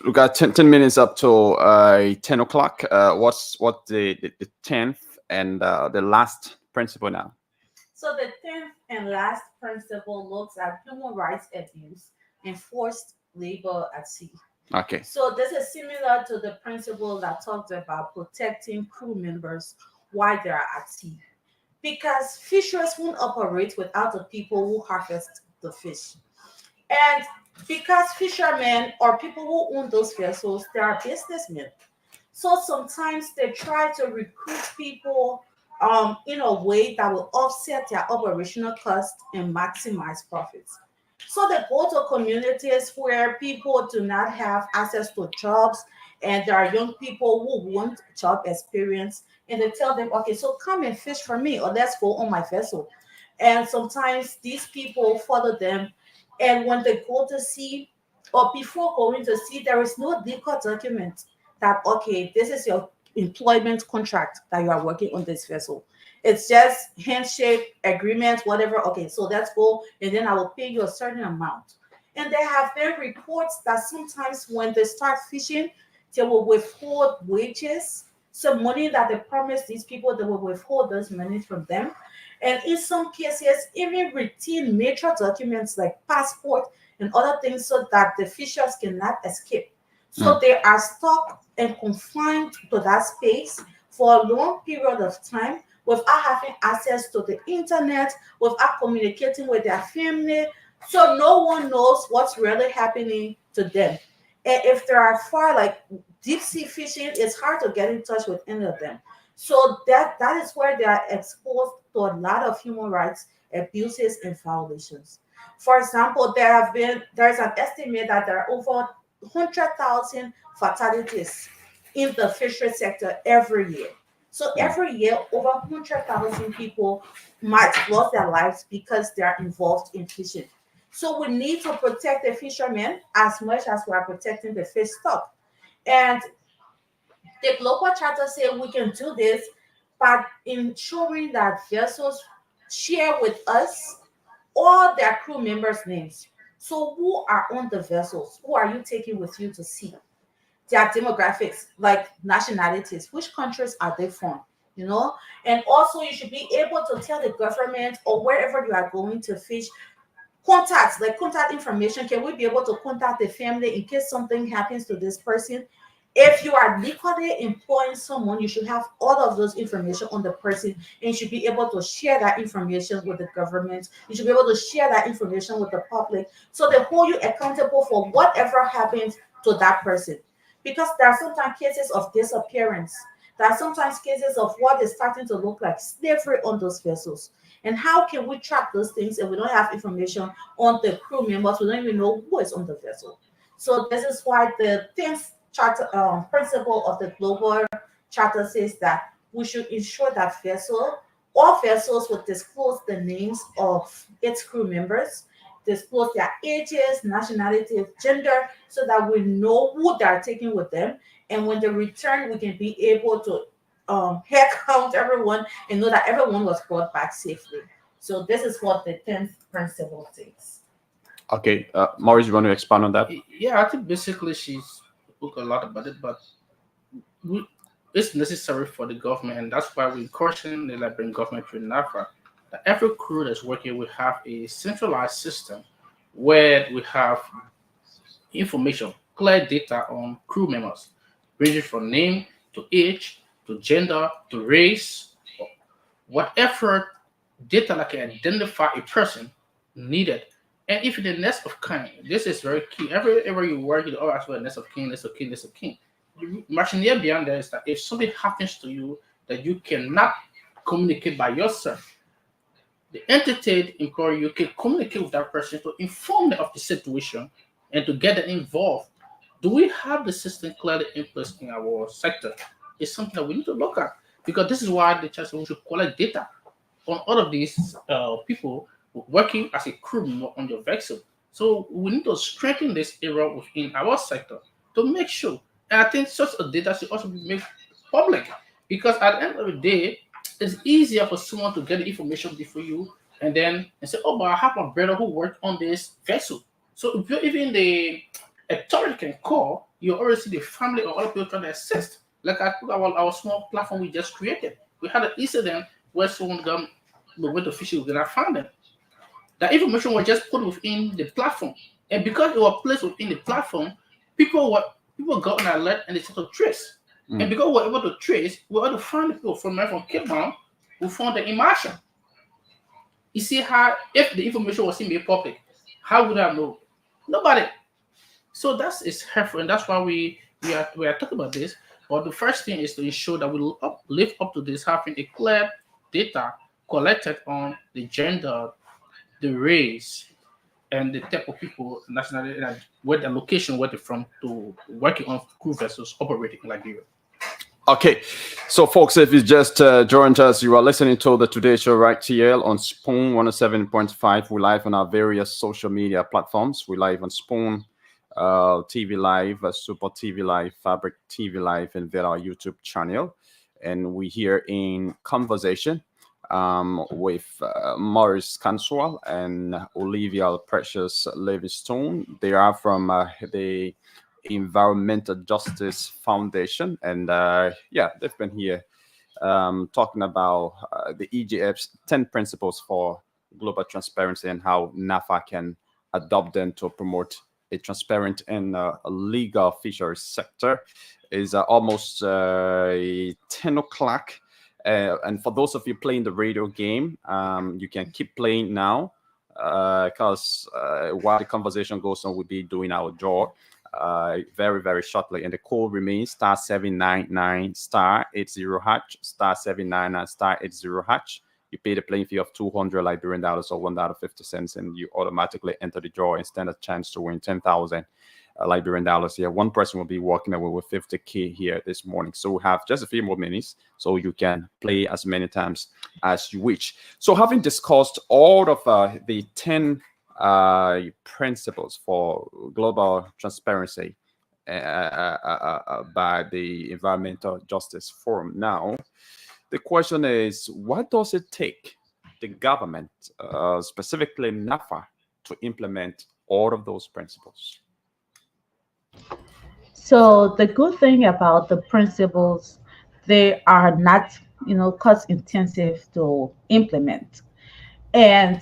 We got 10 minutes up to 10 o'clock. What's the 10th and the last principle now? So the 10th and last principle looks at human rights abuse and forced labor at sea. Okay. So this is similar to the principle that talks about protecting crew members while they are at sea. Because fishers won't operate without the people who harvest the fish. And because fishermen or people who own those vessels, they are businessmen. So sometimes they try to recruit people in a way that will offset their operational costs and maximize profits. So they go to communities where people do not have access to jobs and there are young people who want job experience and they tell them, okay, so come and fish for me or let's go on my vessel. And sometimes these people follow them and when they go to sea or before going to sea, there is no legal document that, okay, this is your employment contract that you are working on this vessel. It's just handshake agreement, whatever. Okay, so let's go, and then I will pay you a certain amount. And there have been reports that sometimes when they start fishing, they will withhold wages. So money that they promised these people, they will withhold those money from them. And in some cases, even routine major documents like passport and other things so that the fishers cannot escape. So they are stuck and confined to that space for a long period of time without having access to the internet, without communicating with their family. So no one knows what's really happening to them. And if they are far like deep sea fishing, it's hard to get in touch with any of them. So that is where they are exposed to a lot of human rights abuses and violations. For example, there's an estimate that there are over 100,000 fatalities in the fishery sector every year. So Mm. every year, over 100,000 people might lose their lives because they are involved in fishing. So we need to protect the fishermen as much as we are protecting the fish stock. And the global charter says we can do this by ensuring that vessels share with us all their crew members' names. So who are on the vessels? Who are you taking with you to sea? Their demographics, like nationalities, which countries are they from? You know, and also you should be able to tell the government or wherever you are going to fish contacts, like contact information. Can we be able to contact the family in case something happens to this person? If you are legally employing someone, you should have all of those information on the person, and you should be able to share that information with the government. You should be able to share that information with the public, so they hold you accountable for whatever happens to that person. Because there are sometimes cases of disappearance. There are sometimes cases of what is starting to look like slavery on those vessels. And how can we track those things if we don't have information on the crew members? We don't even know who is on the vessel. So this is why the things charter principle of the global charter says that we should ensure that all vessels will disclose the names of its crew members, disclose their ages, nationality, gender, so that we know who they are taking with them. And when they return, we can be able to head count everyone and know that everyone was brought back safely. So this is what the 10th principle says. Okay, Maurice, you want to expand on that? Yeah, I think basically she spoke a lot about it, but we, it's necessary for the government, and that's why we caution the Liberian government through NAFA that every crew that's working will have a centralized system where we have information, clear data on crew members, ranging from name to age to gender to race, whatever data that can identify a person needed. And if the next of kin, this is very key. Everywhere you work, you always ask for a next of kin, next of kin, next of kin. Martineer beyond there is that if something happens to you that you cannot communicate by yourself, the entity employer you can communicate with that person to inform them of the situation and to get them involved. Do we have the system clearly in place in our sector? It's something that we need to look at because this is why the church we should collect data on all of these people working as a crew member on your vessel. So we need to strengthen this area within our sector to make sure. And I think such a data should also be made public because at the end of the day, it's easier for someone to get the information before you and say, oh, but I have my brother who worked on this vessel. So if you're even the authority can call, you already see the family or other people trying to assist. Like I put our small platform we just created. We had an incident where someone got we went to fishing and I found them. That information was just put within the platform. And because it was placed within the platform, people got an alert and they started to trace. And Mm. because we were able to trace, we were able to find the people from Cape Town who found the immersion. You see how if the information was made public, how would I know? Nobody. So that's is helpful, and that's why we are talking about this. But the first thing is to ensure that we live up to this, having a clear data collected on the gender, the race, and the type of people, nationality, and where the location, where they're from, to working on crew vessels operating in Liberia. Okay, so folks, if you just joined us, you are listening to the Today Show right here on Spoon 107.5. We're live on our various social media platforms. We're live on Spoon TV Live, Super TV Live, Fabric TV Live, and via our YouTube channel. And we're here in conversation with Maurice Canswell and Olivia Precious Livingstone. They are from the Environmental Justice Foundation, and yeah, they've been here talking about the EGF's 10 principles for global transparency and how NAFA can adopt them to promote a transparent and a legal fisheries sector. Is almost 10 o'clock, And for those of you playing the radio game, you can keep playing now, because while the conversation goes on, we'll be doing our draw very, very shortly. And the code remains *799 *80#, *799 *80#. You pay the playing fee of 200 Liberian dollars or $1.50, and you automatically enter the draw and stand a chance to win 10,000 Liberian dollars here. One person will be walking away with 50K here this morning. So we have just a few more minutes, so you can play as many times as you wish. So having discussed all of the 10 principles for global transparency by the Environmental Justice Forum, now the question is, what does it take the government, specifically NAFA, to implement all of those principles? So the good thing about the principles, they are not, cost intensive to implement. And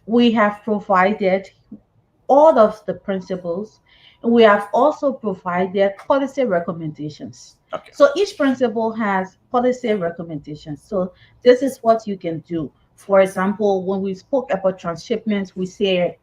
we have provided all of the principles. We have also provided policy recommendations. Okay. So each principle has policy recommendations. So this is what you can do. For example, when we spoke about transshipment, we said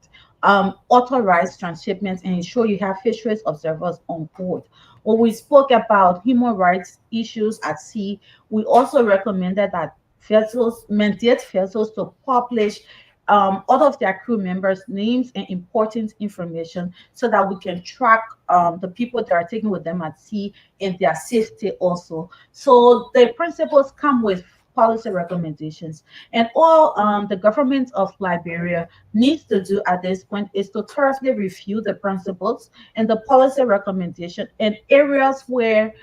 authorize transshipment and ensure you have fisheries observers on board. When we spoke about human rights issues at sea, we also recommended that vessels, mandate vessels to publish all of their crew members' names and important information so that we can track the people that are taken with them at sea and their safety also. So the principles come with policy recommendations, and all the government of Liberia needs to do at this point is to thoroughly review the principles and the policy recommendation in areas where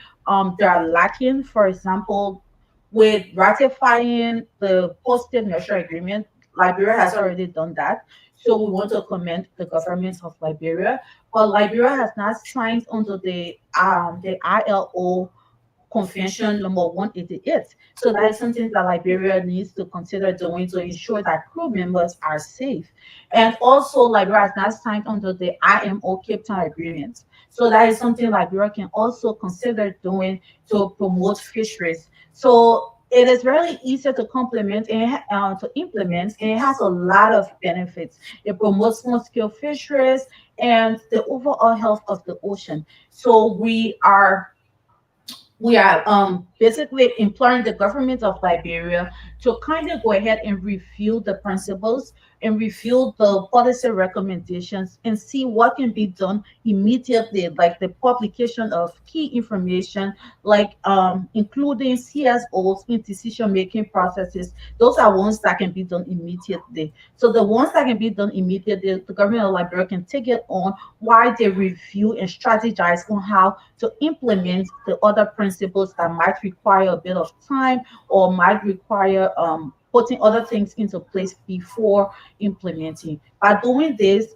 they are lacking. For example, with ratifying the post-state nurture agreement, Liberia has already done that. So we want to commend the government of Liberia. But Liberia has not signed onto the ILO Convention number 188. So that is something that Liberia needs to consider doing to ensure that crew members are safe. And also, Liberia has not signed under the IMO Cape Town Agreement. So that is something Liberia can also consider doing to promote fisheries. So it is very easy to complement and to implement, and it has a lot of benefits. It promotes small-scale fisheries and the overall health of the ocean. So we are basically imploring the government of Liberia to kind of go ahead and review the principles and review the policy recommendations and see what can be done immediately, like the publication of key information, like including CSOs in decision making processes. Those are ones that can be done immediately. So the ones that can be done immediately, the government of Liberia can take it on while they review and strategize on how to implement the other principles that might require a bit of time or might require putting other things into place before implementing. By doing this,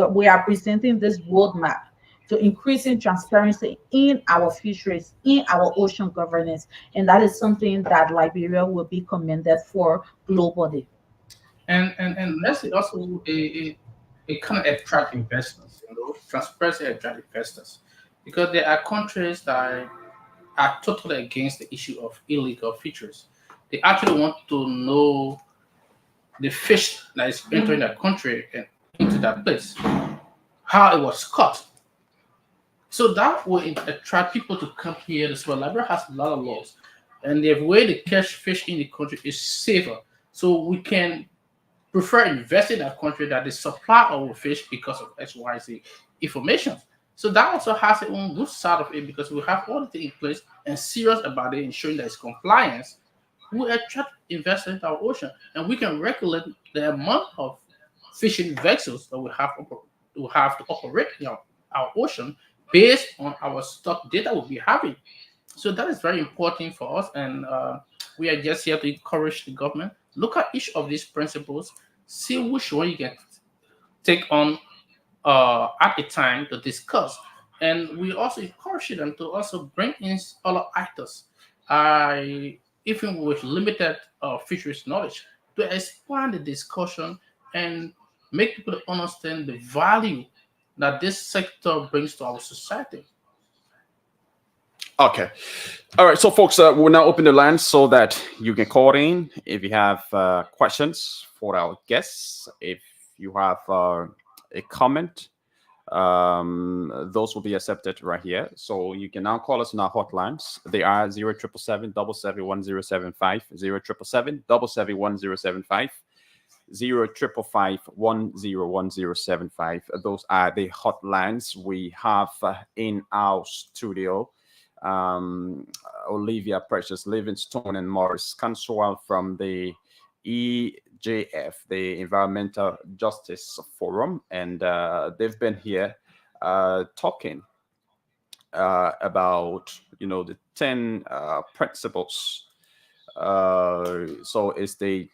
we are presenting this roadmap to increasing transparency in our fisheries, in our ocean governance, and that is something that Liberia will be commended for globally. And let's say also it kind of attract investors, transparency attract investors, because there are countries that are totally against the issue of illegal fisheries. They actually want to know the fish that is entering that country and into that place, how it was caught. So that will attract people to come here as well. Liberia has a lot of laws, and the way they catch fish in the country is safer. So we can prefer investing in a country that the supply of fish because of XYZ information. So that also has its own good side of it because we have all the things in place and serious about it, ensuring that it's compliance. We attract investors into our ocean, and we can regulate the amount of fishing vessels that we have to operate in our ocean based on our stock data we'll be having. So that is very important for us, and we are just here to encourage the government. Look at each of these principles, see which one you can take on at a time to discuss. And we also encourage them to also bring in other actors, even with limited fisheries knowledge, to expand the discussion and make people understand the value that this sector brings to our society. Okay. All right, so folks, we'll now open the line so that you can call in if you have questions for our guests. If you have a comment, those will be accepted right here. So you can now call us on our hotlines. They are 0777 771 0777 771 055 Those are the hotlines we have in our studio. Olivia Precious Livingstone and Morris Canswell from the EJF, the Environmental Justice Forum, and they've been here talking about the 10 principles. So it's the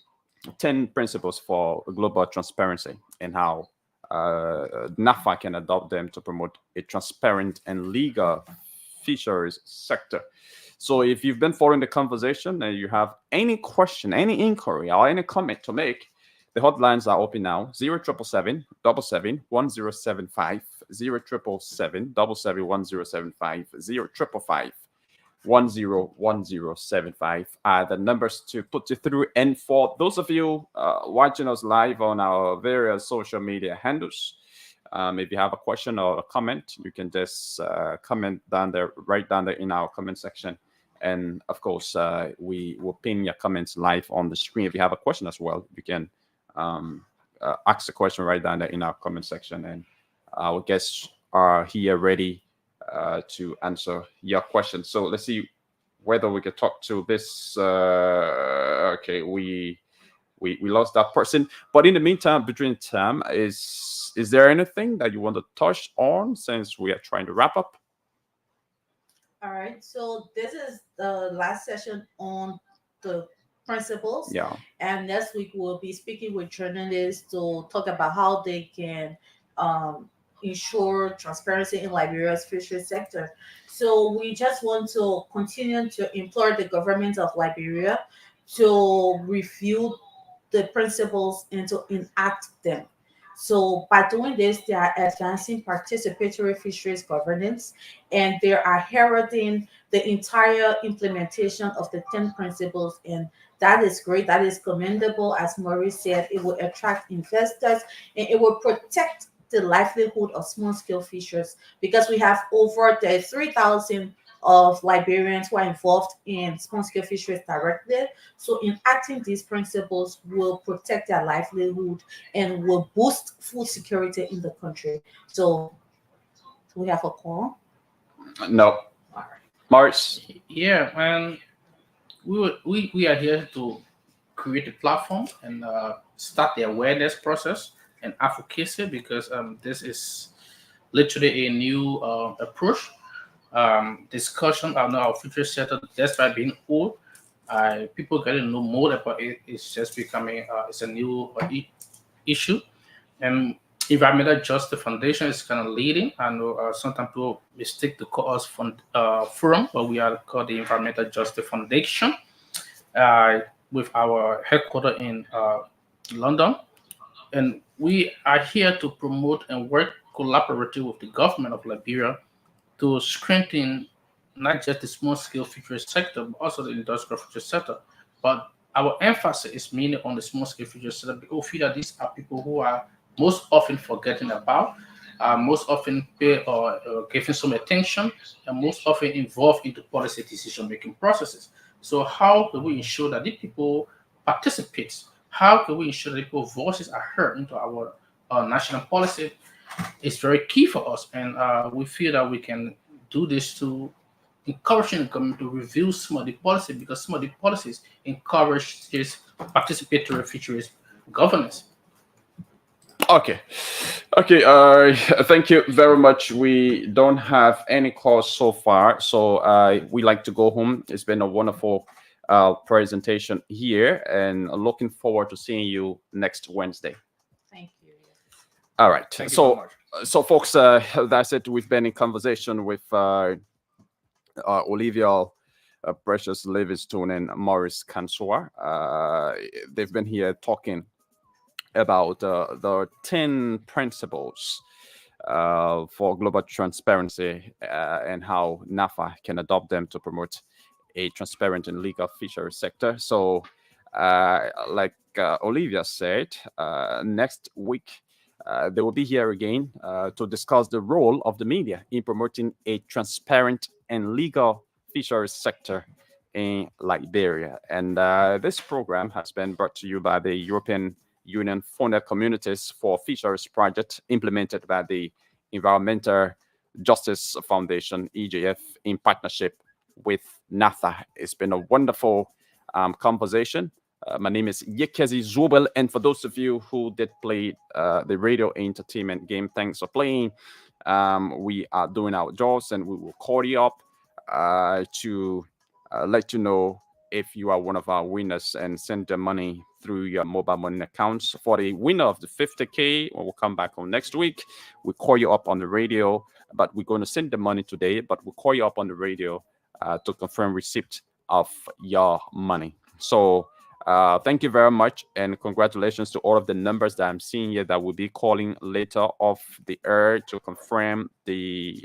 10 principles for global transparency and how NAFA can adopt them to promote a transparent and legal fisheries sector. So if you've been following the conversation and you have any question, any inquiry, or any comment to make, the hotlines are open now. 0777 771 0777 771 055 101075 are the numbers to put you through. And for those of you watching us live on our various social media handles, if you have a question or a comment, you can just comment down there, right down there in our comment section. And of course, we will pin your comments live on the screen. If you have a question as well, you can ask the question right down there in our comment section. And our guests are here ready to answer your question. So let's see whether we can talk to this. Okay, we lost that person. But in the meantime, between time, is there anything that you want to touch on since we are trying to wrap up? All right. So this is the last session on the principles. Yeah. And next week we'll be speaking with journalists to talk about how they can ensure transparency in Liberia's fisheries sector. So we just want to continue to implore the government of Liberia to review the principles and to enact them. So by doing this, they are advancing participatory fisheries governance, and they are heralding the entire implementation of the 10 principles. And that is great. That is commendable. As Maurice said, it will attract investors and it will protect the livelihood of small scale fishers, because we have over the 3,000 of Liberians who are involved in small scale fisheries directly. So enacting these principles will protect their livelihood and will boost food security in the country. So we have a call. No. All right. Morris. Yeah, and we are here to create a platform and start the awareness process and advocacy, because this is literally a new approach. Discussion on our future sector, despite being old, people getting to know more about it. It's just becoming it's a new issue, and Environmental Justice Foundation is kind of leading. I know sometimes people mistake to call us forum, but we are called the Environmental Justice Foundation, with our headquarters in London, and we are here to promote and work collaboratively with the government of Liberia to strengthen not just the small scale fisheries sector, but also the industrial fisheries sector. But our emphasis is mainly on the small scale fisheries sector, because we feel that these are people who are most often forgetting about, most often pay or giving some attention, and most often involved into policy decision making processes. So how can we ensure that the people participate? How can we ensure that people's voices are heard into our national policy? It's very key for us, and we feel that we can do this to encouraging the government to review some of the policy, because some of the policies encourage this participatory fisheries governance. Okay. Thank you very much. We don't have any calls so far, so we like to go home. It's been a wonderful presentation here, and looking forward to seeing you next Wednesday. Thank you. All right. Thank you so much. So folks, that's it. We've been in conversation with Olivia Precious Livingstone and Morris Canswell. They've been here talking about the 10 principles for global transparency and how NAFA can adopt them to promote a transparent and legal fisheries sector. So, like Olivia said, next week they will be here again to discuss the role of the media in promoting a transparent and legal fisheries sector in Liberia. And this program has been brought to you by the European Union Funded Communities for Fisheries project implemented by the Environmental Justice Foundation, EJF, in partnership with NAFTA. It's been a wonderful conversation. My name is Yekezi Zubel, and for those of you who did play the radio entertainment game, thanks for playing. We are doing our jobs, and we will call you up to let you know if you are one of our winners and send the money through your mobile money accounts. For the winner of the 50K, we'll come back on next week. We'll call you up on the radio, but we're going to send the money today, but we'll call you up on the radio to confirm receipt of your money. So thank you very much, and congratulations to all of the numbers that I'm seeing here that will be calling later off the air to confirm the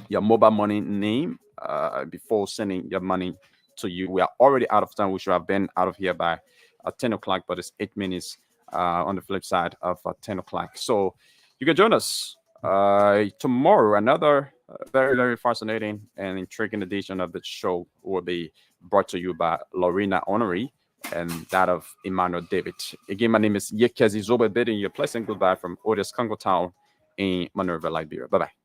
your mobile money name before sending your money to you. We are already out of time. We should have been out of here by 10 o'clock, but it's 8 minutes on the flip side of 10 o'clock. So you can join us tomorrow. Another very, very fascinating and intriguing edition of the show will be brought to you by Lorena Honoré and that of Emmanuel David. Again, my name is Yekezi Zobe bidding you a pleasant goodbye from Otis Congo Town in Monrovia, Liberia. Bye-bye.